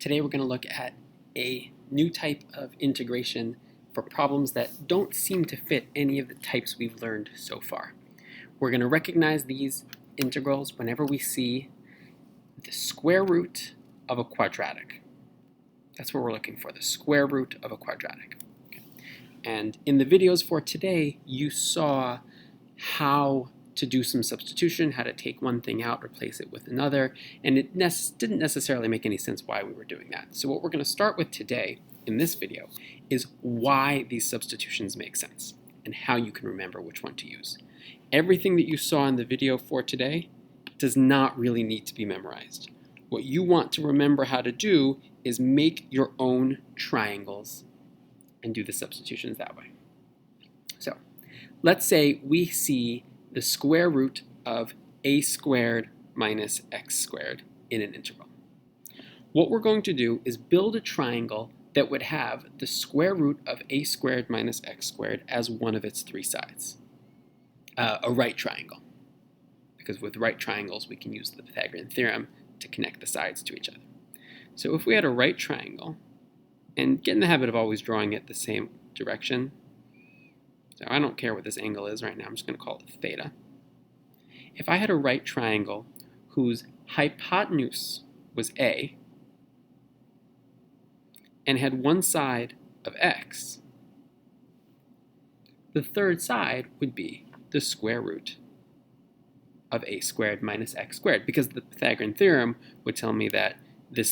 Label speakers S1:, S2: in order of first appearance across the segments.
S1: Today we're going to look at a new type of integration for problems that don't seem to fit any of the types we've learned so far. We're going to recognize these integrals whenever we see the square root of a quadratic. That's what we're looking for, the square root of a quadratic. Okay. And in the videos for today, you saw how to do some substitution, how to take one thing out, replace it with another, and it didn't necessarily make any sense why we were doing that. So what we're going to start with today in this video is why these substitutions make sense and how you can remember which one to use. Everything that you saw in the video for today does not really need to be memorized. What you want to remember how to do is make your own triangles and do the substitutions that way. So let's say we see the square root of a squared minus x squared in an integral. What we're going to do is build a triangle that would have the square root of a squared minus x squared as one of its three sides. A right triangle, because with right triangles we can use the Pythagorean theorem to connect the sides to each other. So if we had a right triangle, and get in the habit of always drawing it the same direction. So I don't care what this angle is right now, I'm just going to call it theta. If I had a right triangle whose hypotenuse was a and had one side of x, the third side would be the square root of a squared minus x squared, because the Pythagorean theorem would tell me that the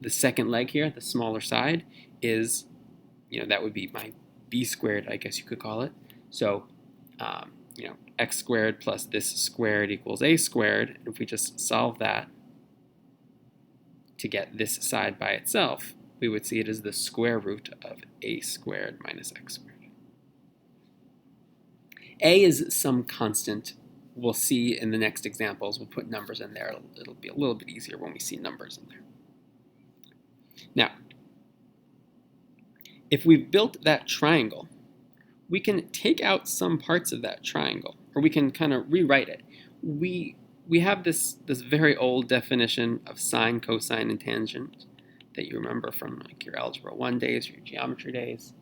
S1: second leg here, the smaller side, is, that would be my b squared, I guess you could call it. So, x squared plus this squared equals a squared. And if we just solve that to get this side by itself, we would see it as the square root of a squared minus x squared. A is some constant. We'll see in the next examples. We'll put numbers in there. It'll be a little bit easier when we see numbers in there. Now, if we've built that triangle, we can take out some parts of that triangle, or we can kind of rewrite it. We have this very old definition of sine, cosine, and tangent that you remember from like your Algebra 1 days or your geometry days.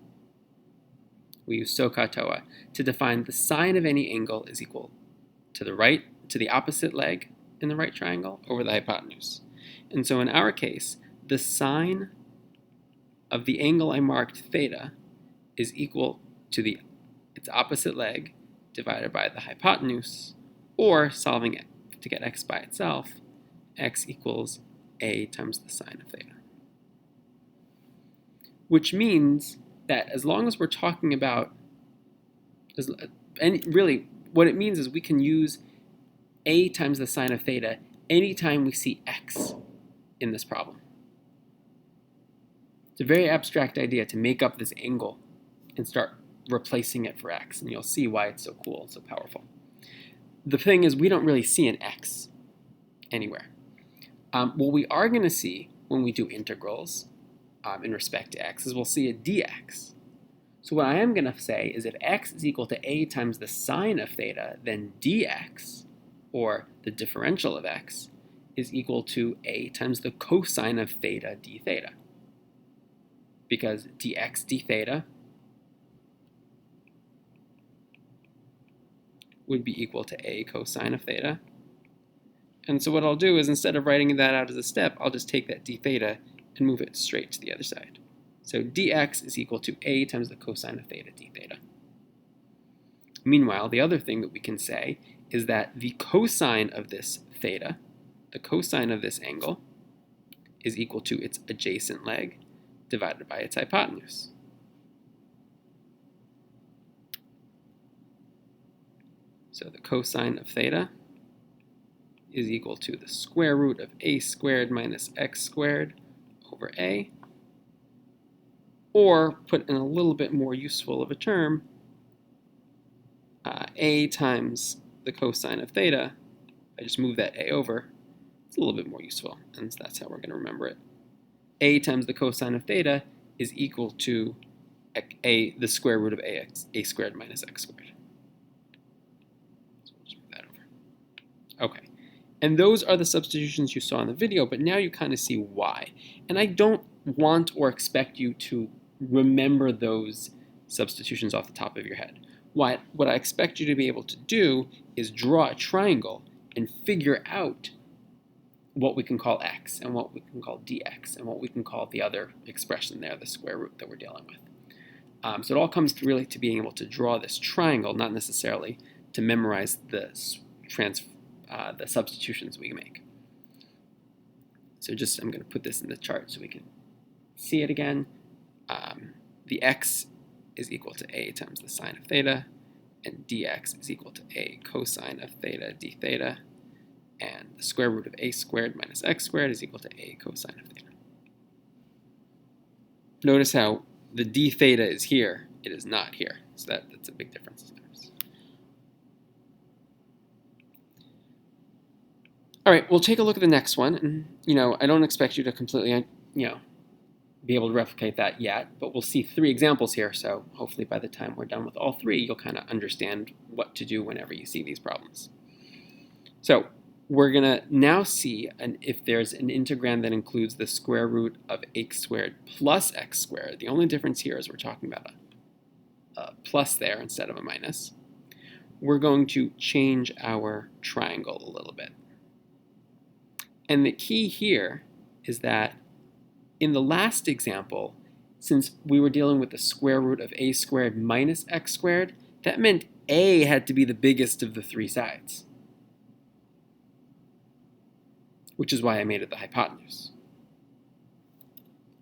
S1: We use SOHCAHTOA to define the sine of any angle is equal to the opposite leg in the right triangle over the hypotenuse. And so in our case, the sine of the angle I marked theta is equal to its opposite leg divided by the hypotenuse, or solving it to get x by itself, x equals a times the sine of theta. Which means that as long as we're talking about, really what it means is we can use a times the sine of theta anytime we see x in this problem. It's a very abstract idea to make up this angle and start replacing it for x, and you'll see why it's so cool, so powerful. The thing is, we don't really see an x anywhere. What we are going to see when we do integrals in respect to x is we'll see a dx. So what I am going to say is if x is equal to a times the sine of theta, then dx, or the differential of x, is equal to a times the cosine of theta d theta. Because dx d theta would be equal to a cosine of theta. And so what I'll do is, instead of writing that out as a step, I'll just take that d theta and move it straight to the other side. So dx is equal to a times the cosine of theta d theta. Meanwhile, the other thing that we can say is that the cosine of this theta, the cosine of this angle, is equal to its adjacent leg divided by its hypotenuse. So the cosine of theta is equal to the square root of a squared minus x squared over a, or put in a little bit more useful of a term, a times the cosine of theta. I just move that a over. It's a little bit more useful, and so that's how we're going to remember it. A times the cosine of theta is equal to the square root of a squared minus x squared. So we'll just move that over. Okay. And those are the substitutions you saw in the video, but now you kind of see why. And I don't want or expect you to remember those substitutions off the top of your head. What I expect you to be able to do is draw a triangle and figure out what we can call x and what we can call dx and what we can call the other expression there, the square root that we're dealing with. So it all comes really to being able to draw this triangle, not necessarily to memorize the substitutions we make. So I'm going to put this in the chart so we can see it again. The x is equal to a times the sine of theta, and dx is equal to a cosine of theta d theta, and the square root of a squared minus x squared is equal to a cosine of theta. Notice how the d theta is here, it is not here, so that's a big difference. All right, we'll take a look at the next one, and I don't expect you to completely, be able to replicate that yet, but we'll see 3 examples here, so hopefully by the time we're done with all 3, you'll kind of understand what to do whenever you see these problems. So we're going to now see if there's an integrand that includes the square root of x squared plus x squared. The only difference here is we're talking about a plus there instead of a minus. We're going to change our triangle a little bit. And the key here is that in the last example, since we were dealing with the square root of a squared minus x squared, that meant a had to be the biggest of the 3 sides, which is why I made it the hypotenuse.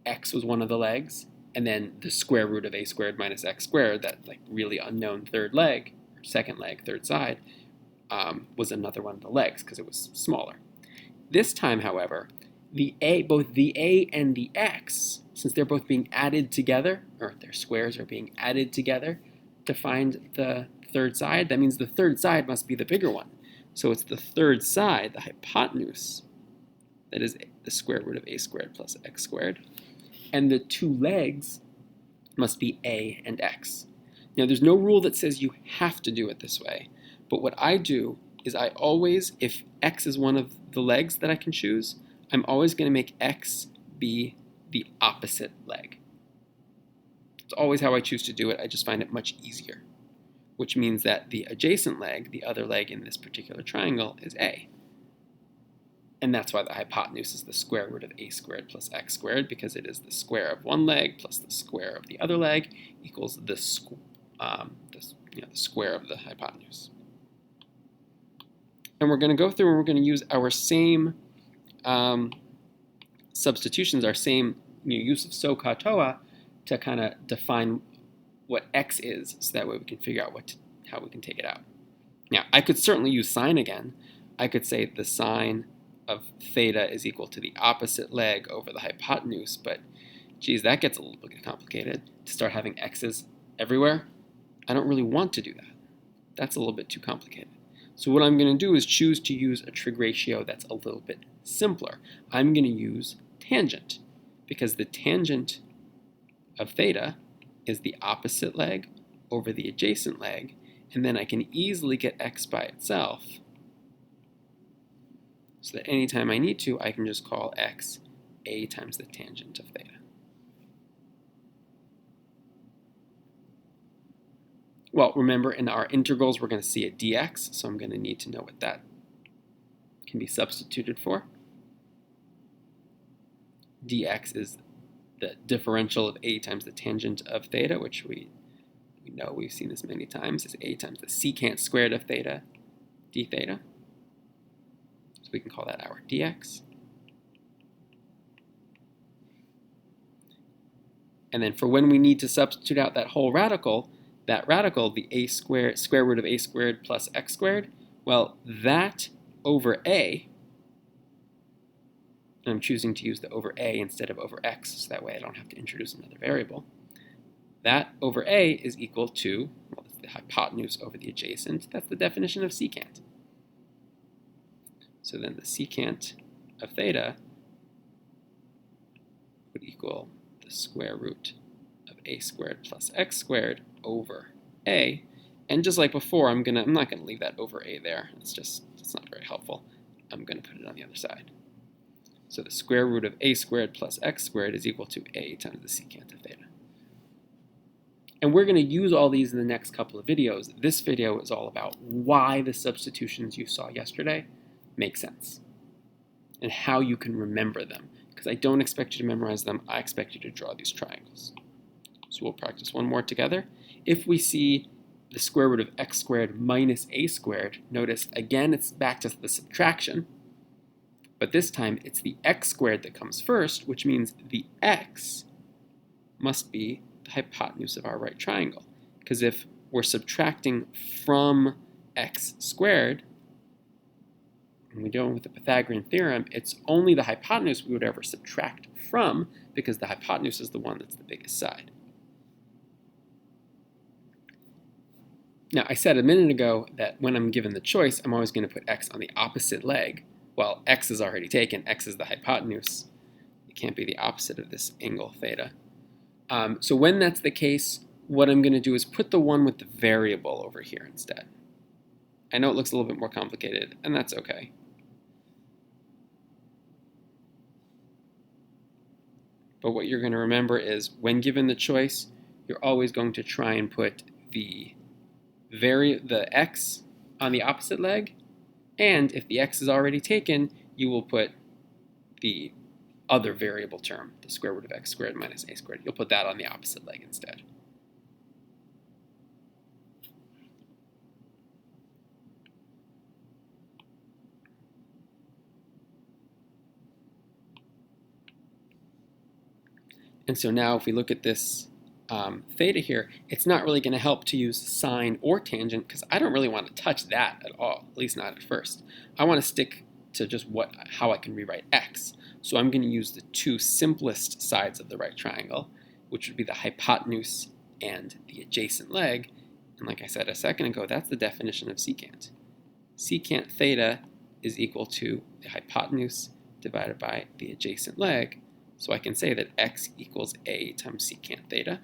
S1: X was one of the legs, and then the square root of a squared minus x squared, that really unknown third leg, or second leg, third side, was another one of the legs because it was smaller. This time, however, both the a and the x, since they're both being added together, or their squares are being added together to find the third side, that means the third side must be the bigger one. So it's the third side, the hypotenuse, that is the square root of a squared plus x squared, and the 2 legs must be a and x. Now there's no rule that says you have to do it this way, but what I do is I always, if x is one of the legs that I can choose, I'm always going to make x be the opposite leg. It's always how I choose to do it. I just find it much easier, which means that the adjacent leg, the other leg in this particular triangle, is a. And that's why the hypotenuse is the square root of a squared plus x squared, because it is the square of one leg plus the square of the other leg equals the square of the hypotenuse. And we're going to go through and we're going to use our same substitutions, our same use of SOHCAHTOA to kind of define what x is, so that way we can figure out how we can take it out. Now, I could certainly use sine again. I could say the sine of theta is equal to the opposite leg over the hypotenuse, but geez, that gets a little bit complicated to start having x's everywhere. I don't really want to do that. That's a little bit too complicated. So what I'm going to do is choose to use a trig ratio that's a little bit simpler. I'm going to use tangent, because the tangent of theta is the opposite leg over the adjacent leg, and then I can easily get x by itself, so that anytime I need to, I can just call x a times the tangent of theta. Well, remember, in our integrals, we're going to see a dx, so I'm going to need to know what that can be substituted for. Dx is the differential of a times the tangent of theta, which we know, we've seen this many times, is a times the secant squared of theta d theta. So we can call that our dx. And then for when we need to substitute out that whole radical, the a squared, square root of a squared plus x squared, well, that over a, and I'm choosing to use the over a instead of over x, so that way I don't have to introduce another variable. That over a is equal to, well, it's the hypotenuse over the adjacent. That's the definition of secant. So then the secant of theta would equal the square root of a squared plus x squared over a. And just like before, I'm not gonna leave that over a there. It's not very helpful. I'm going to put it on the other side. So the square root of a squared plus x squared is equal to a times the secant of theta. And we're going to use all these in the next couple of videos. This video is all about why the substitutions you saw yesterday make sense and how you can remember them. Because I don't expect you to memorize them, I expect you to draw these triangles. So we'll practice one more together. If we see the square root of x squared minus a squared, notice again it's back to the subtraction, but this time it's the x squared that comes first, which means the x must be the hypotenuse of our right triangle. Because if we're subtracting from x squared, and we do it with the Pythagorean theorem, it's only the hypotenuse we would ever subtract from, because the hypotenuse is the one that's the biggest side. Now, I said a minute ago that when I'm given the choice, I'm always going to put x on the opposite leg. Well, x is already taken. X is the hypotenuse. It can't be the opposite of this angle theta. So when that's the case, what I'm going to do is put the one with the variable over here instead. I know it looks a little bit more complicated, and that's okay. But what you're going to remember is when given the choice, you're always going to try and put the x on the opposite leg, and if the x is already taken, you will put the other variable term, the square root of x squared minus a squared. You'll put that on the opposite leg instead. And so now if we look at this theta here, it's not really going to help to use sine or tangent because I don't really want to touch that at all, at least not at first. I want to stick to just how I can rewrite x. So I'm going to use the two simplest sides of the right triangle, which would be the hypotenuse and the adjacent leg. And like I said a second ago, that's the definition of secant. Secant theta is equal to the hypotenuse divided by the adjacent leg. So I can say that x equals a times secant theta.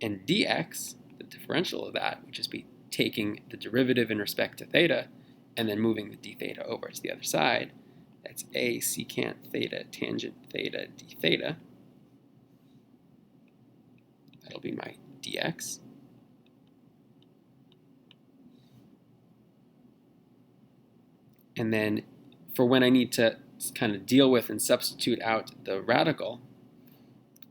S1: And dx, the differential of that, would just be taking the derivative in respect to theta and then moving the d theta over to the other side. That's a secant theta tangent theta d theta. That'll be my dx. And then for when I need to kind of deal with and substitute out the radical,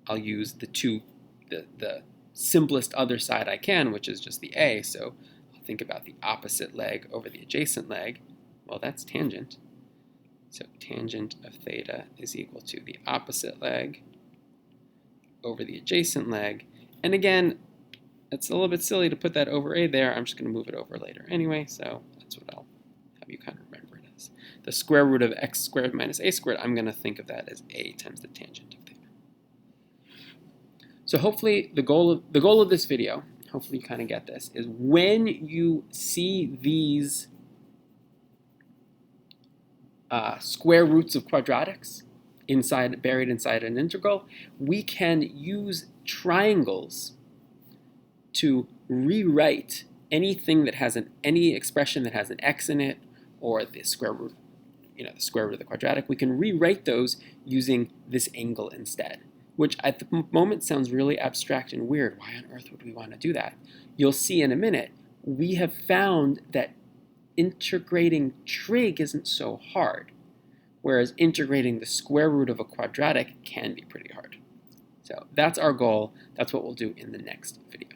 S1: I'll use the simplest other side I can, which is just the a. So I'll think about the opposite leg over the adjacent leg. Well, that's tangent. So tangent of theta is equal to the opposite leg over the adjacent leg. And again, it's a little bit silly to put that over a there. I'm just going to move it over later anyway, so that's what I'll have you kind of remember it as. The square root of x squared minus a squared, I'm going to think of that as a times the tangent of theta. So hopefully the goal of this video, hopefully you kind of get this, is when you see these square roots of quadratics buried inside an integral, we can use triangles to rewrite anything that has any expression that has an x in it, or the square root, the square root of the quadratic. We can rewrite those using this angle instead, which at the moment sounds really abstract and weird. Why on earth would we want to do that? You'll see in a minute, we have found that integrating trig isn't so hard, whereas integrating the square root of a quadratic can be pretty hard. So that's our goal. That's what we'll do in the next video.